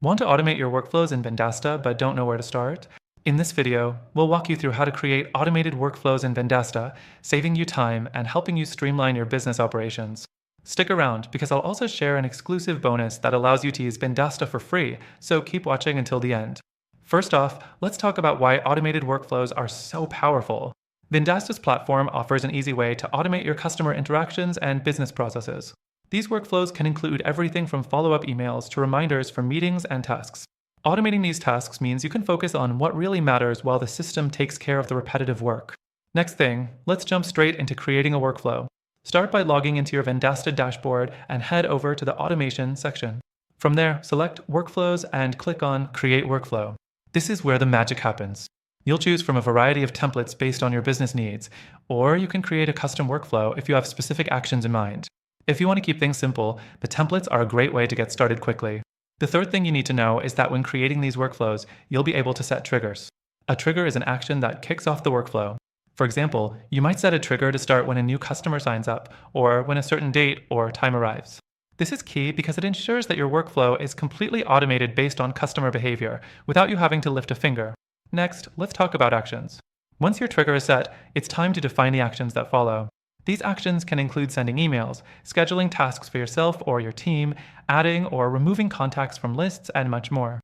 Want to automate your workflows in Vendasta but don't know where to start? In this video, we'll walk you through how to create automated workflows in Vendasta, saving you time and helping you streamline your business operations. Stick around because I'll also share an exclusive bonus that allows you to use Vendasta for free, so keep watching until the end. First off, let's talk about why automated workflows are so powerful. Vendasta's platform offers an easy way to automate your customer interactions and business processes. These workflows can include everything from follow-up emails to reminders for meetings and tasks. Automating these tasks means you can focus on what really matters while the system takes care of the repetitive work. Next thing, let's jump straight into creating a workflow. Start by logging into your Vendasta dashboard and head over to the Automation section. From there, select Workflows and click on Create Workflow. This is where the magic happens. You'll choose from a variety of templates based on your business needs, or you can create a custom workflow if you have specific actions in mind. If you want to keep things simple, the templates are a great way to get started quickly. The third thing you need to know is that when creating these workflows, you'll be able to set triggers. A trigger is an action that kicks off the workflow. For example, you might set a trigger to start when a new customer signs up, or when a certain date or time arrives. This is key because it ensures that your workflow is completely automated based on customer behavior, without you having to lift a finger. Next, let's talk about actions. Once your trigger is set, it's time to define the actions that follow. These actions can include sending emails, scheduling tasks for yourself or your team, adding or removing contacts from lists, and much more.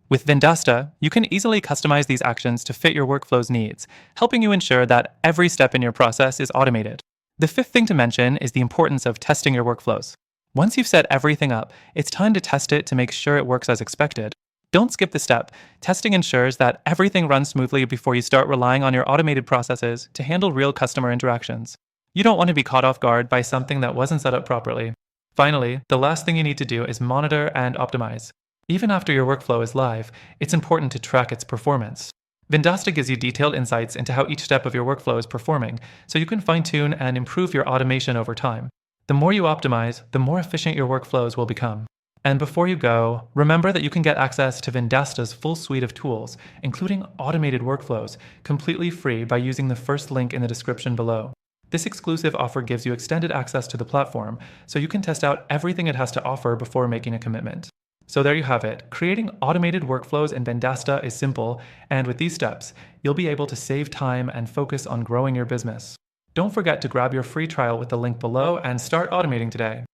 With Vendasta, you can easily customize these actions to fit your workflow's needs, helping you ensure that every step in your process is automated. The fifth thing to mention is the importance of testing your workflows. Once you've set everything up, it's time to test it to make sure it works as expected. Don't skip this step. Testing ensures that everything runs smoothly before you start relying on your automated processes to handle real customer interactions. You don't want to be caught off guard by something that wasn't set up properly. Finally, the last thing you need to do is monitor and optimize. Even after your workflow is live, it's important to track its performance. Vendasta gives you detailed insights into how each step of your workflow is performing, so you can fine-tune and improve your automation over time. The more you optimize, the more efficient your workflows will become. And before you go, remember that you can get access to Vendasta's full suite of tools, including automated workflows, completely free by using the first link in the description below. This exclusive offer gives you extended access to the platform, so you can test out everything it has to offer before making a commitment. So there you have it. Creating automated workflows in Vendasta is simple, and with these steps, you'll be able to save time and focus on growing your business. Don't forget to grab your free trial with the link below and start automating today.